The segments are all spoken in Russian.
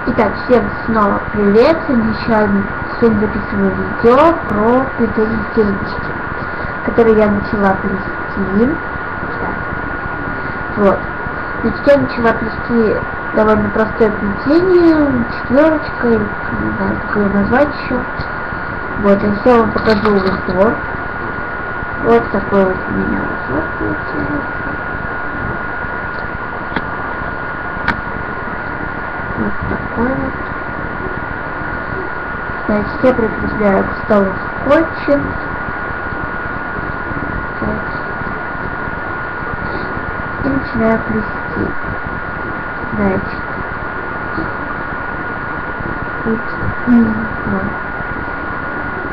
Итак, всем снова привет. Сегодня записываю видео про плетение керамики, которое я начала плести. Вот. Значит, я начала плести довольно простое плетение, четверочкой, не знаю, как ее назвать еще. Вот, я все вам покажу узор. Вот такой вот у меня узор получается. Вот такой вот. Значит, я прикрепляю к столу скотчем. И начинаю плести. Значит.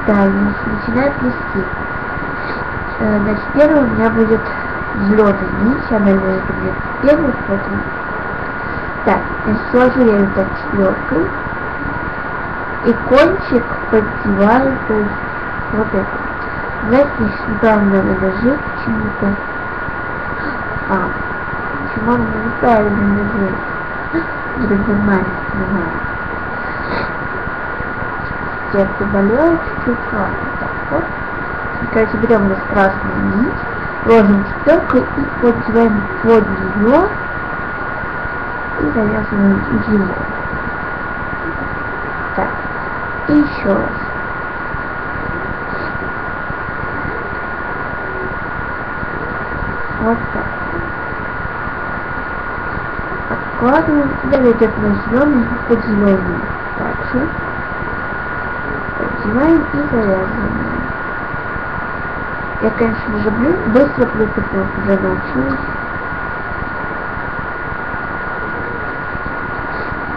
Да, начинаю плести. Значит, первый у меня будет зеленая нить, она будет первый, поэтому. Так, значит, сложу я ее так четверкой. И кончик поддеваю, то есть вот это. Знаете, значит, неправильно лежит почему-то. Почему он неправильно лежит? Вроде нормально, понимаю. Я приболела чуть-чуть, так вот. Короче, берем у нас красную нить, ложим четверку и поддеваем под нее и завязываем его. Так, и еще раз. Вот так. Откладываем, далее идет на зеленый и под зеленый. Также поддеваем и завязываем. Я, конечно, уже быстро плету, уже научилась.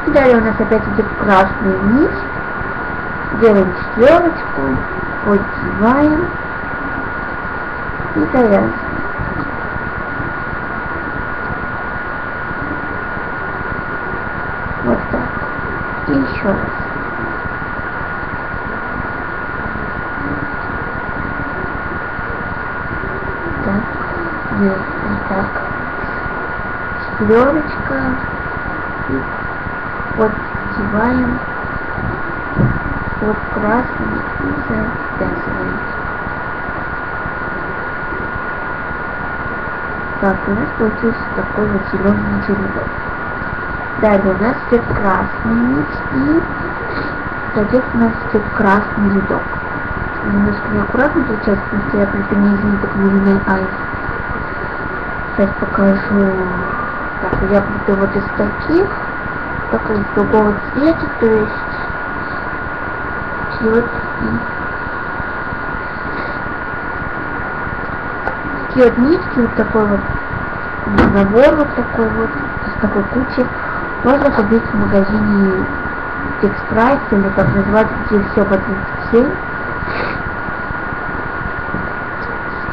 И далее у нас опять идет красная нить. Делаем четверочку, поддеваем и завязываем. Вот так. И еще раз. Вот так. Четверочка. И поддеваем под красный и завязываем. Так, у нас получился такой вот зеленый чередок. Далее у нас идет красный нить и затем у нас идет красный рядок. Немножко неаккуратно получается, потому что я плету не из ниток линией айс. Сейчас покажу. Так, я плету вот из таких, только из другого цвета, то есть вот такие вот нитки, вот такой вот набор вот такой вот, из такой кучи, можно купить в магазине Фикс-Прайс, или как называется, где все по 37.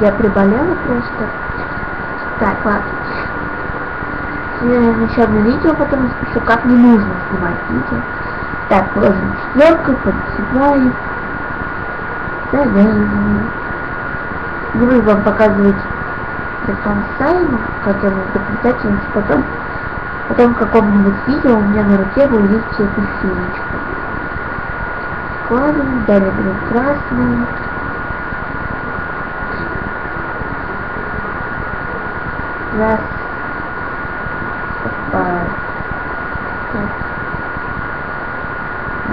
Я приболела просто. Так, ладно. Я начну на видео, потом спешу, как не нужно снимать видео. Так, ложим четверку, поддеваем, завязываем. Не буду вам показывать до конца, как я буду доплетать, потому что потом в каком-нибудь видео у меня на руке вы увидите эту финочку. Складываем, далее берем красную. Раз. Опа. Так.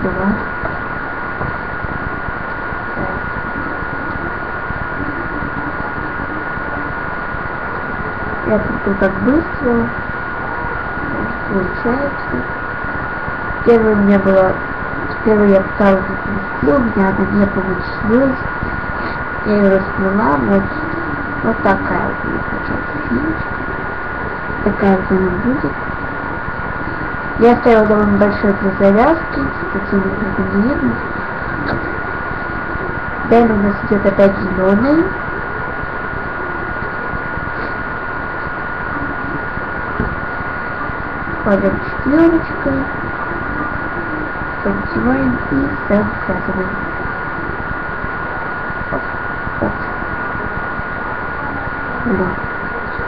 Два. Я тут так быстро. Получается. Первый у меня было. Первый я пыталась заплести, у меня она не получилась. Я ее расплела. Вот такая вот у меня получается финочка. Такая вот она будет. Я оставила довольно большой для завязки, такие не видно. Далее у нас идет опять зеленый. Кладем четверочкой, поддеваем и завязываем.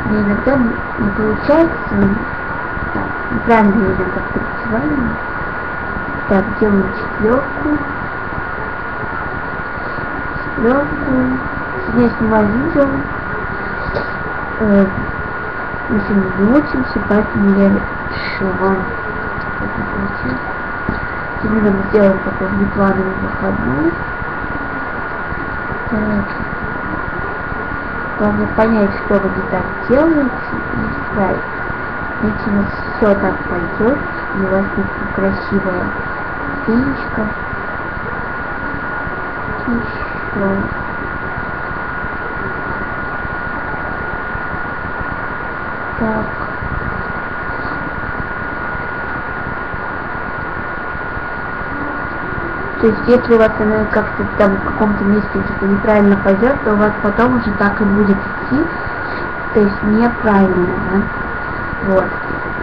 Мне иногда не получается, неправильно идем как поддеваем. Так, делаем четверку. Сегодня я снимаю видео. Мы сегодня не учимся, поэтому я решила вам это получить. Сегодня мы сделаем такой внеплановый выходной. Главное понять, что вы не так делаете, и исправить. Если у вас все так пойдет, и у вас будет красивая фенечка, еще. Так. То есть, если у вас она как-то там в каком-то месте что-то неправильно пойдет, то у вас потом уже так и будет идти, то есть неправильно, да? Вот.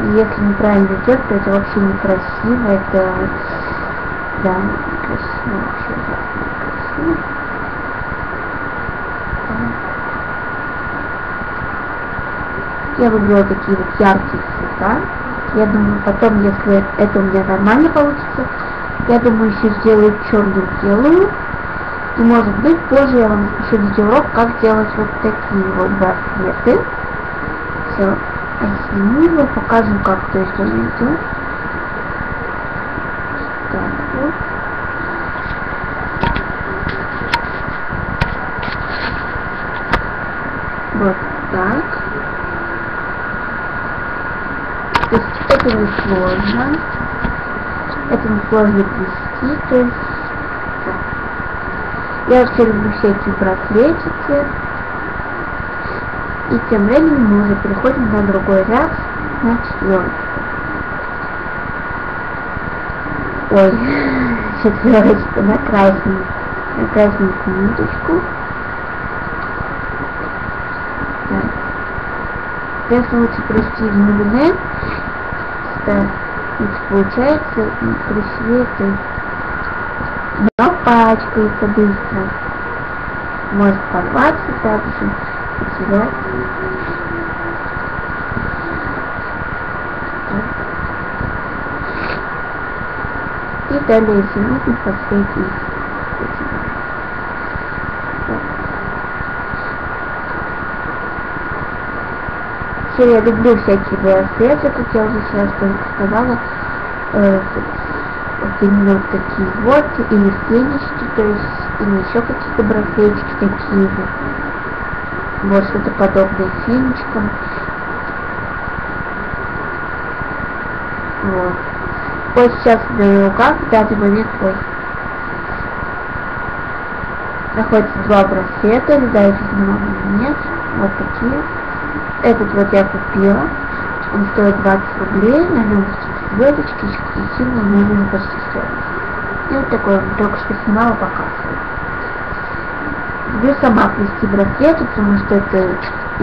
И если неправильно идет, то это вообще некрасиво, это, да, некрасиво вообще, некрасиво. Я выбрала такие вот яркие цвета. Я думаю, потом, если это у меня нормально получится, я думаю, еще сделаю черную белую. И может быть позже я вам запишу видеоурок, как делать вот такие вот браслеты. Все, я сниму его, покажу, как то есть он идет. Так вот. Вот так. То есть это не сложно. Это не сложно плести, то есть да. Я вообще люблю всякие браслетики. И тем временем мы уже переходим на другой ряд, на четвертый. Ой, четверочка на красненькую ниточку. Так. Если лучше плести в мулине, да, получается и красивее, то есть но пачкается быстро, может порваться также, потеряться. И далее если нужно подсветить. Все, я люблю всякие браслеты, как я уже сейчас только сказала, вот именно вот такие вот, или фенечки, то есть, или еще какие-то браслетики такие же. Вот что-то подобное фенечкам. Вот. Вот сейчас на руках в данный момент находится два браслета, не знаю, если нет, вот такие. Этот вот я купила, он стоит 20 рублей, на нем звездочки, и символ можно почти стоит. И вот такой он только что снимала, показываю. Люблю сама плести браслеты, потому что это и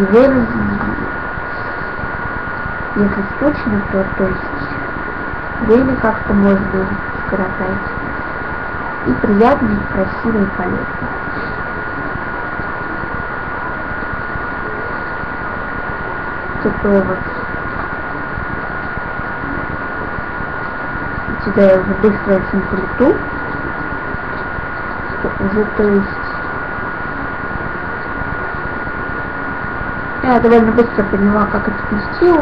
время, если скучно, то есть время как-то можно скоротать. И приятно, и красиво, и полезно. Такое вот. Сюда я уже быстро очень плету. Уже, то есть, я довольно быстро поняла, как это плести,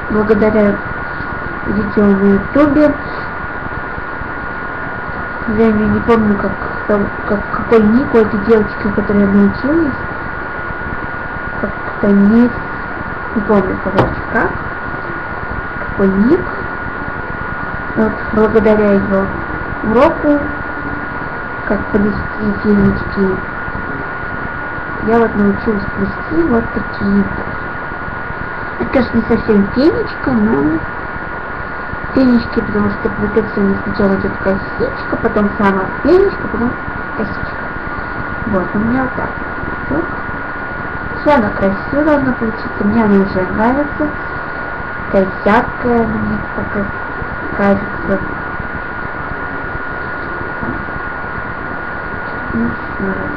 благодаря видео на ютубе. Я не помню, какой ник у этой девочки, которой я научилась. Как-то ник. Не помню, короче, какой ник. Вот, благодаря ее уроку, как плести фенечки, я вот научилась плести вот такие. Это, конечно, не совсем фенечка, но фенечки, потому что плетется не сначала идет косичка, потом сама фенечка, потом косичка. Вот, у меня вот так. Вот. Все, она красиво должна получиться, мне она уже нравится. Такая яркая, мне пока кажется. Еще раз.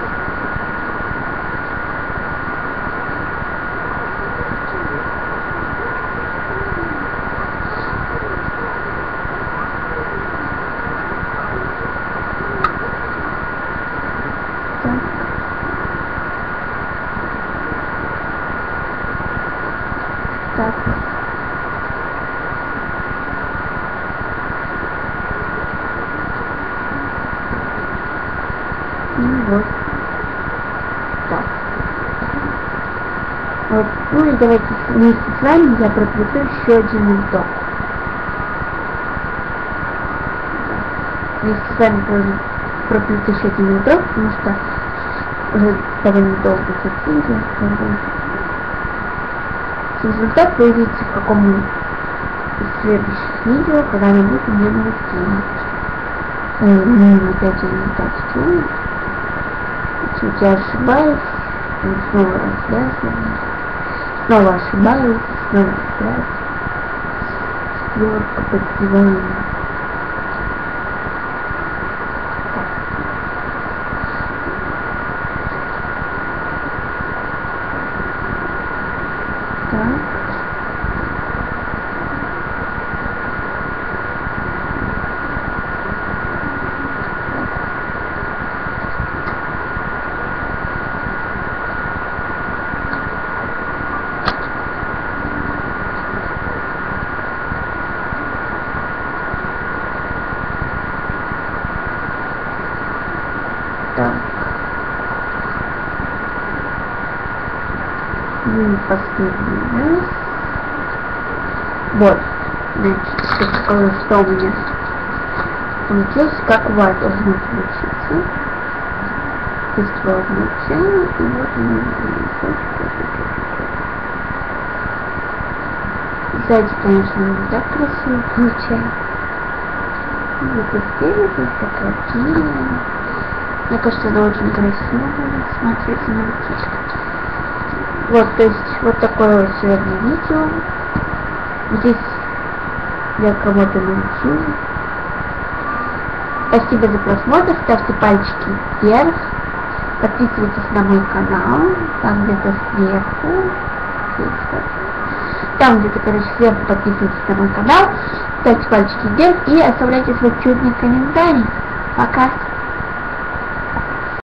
Ну и давайте вместе с вами я проплету еще один вдох. Вместе с вами проплету еще один вдох, потому что уже довольно долго затянули. Результат вы увидите в каком-нибудь из следующих видео, когда мы будем делать тему. Опять я не так сделаю. Чуть я ошибаюсь, снова развязываю, снова ошибаюсь, снова развязываю. Четверка поддеваем. И последний раз. Вот, значит, что у меня получилось, как у вас должно получиться. Быстро обучение, и вот у меня сзади, конечно, не так красиво получается. Вот спереди такая филия. Мне кажется, это очень красиво будет смотреться на руке. Вот, то есть, вот такое вот сегодня видео. Здесь я кого-то научу. Спасибо за просмотр, ставьте пальчики вверх. Подписывайтесь на мой канал, там где-то сверху. Там где-то, короче, сверху подписывайтесь на мой канал. Ставьте пальчики вверх и оставляйте свой чудный комментарий. Пока!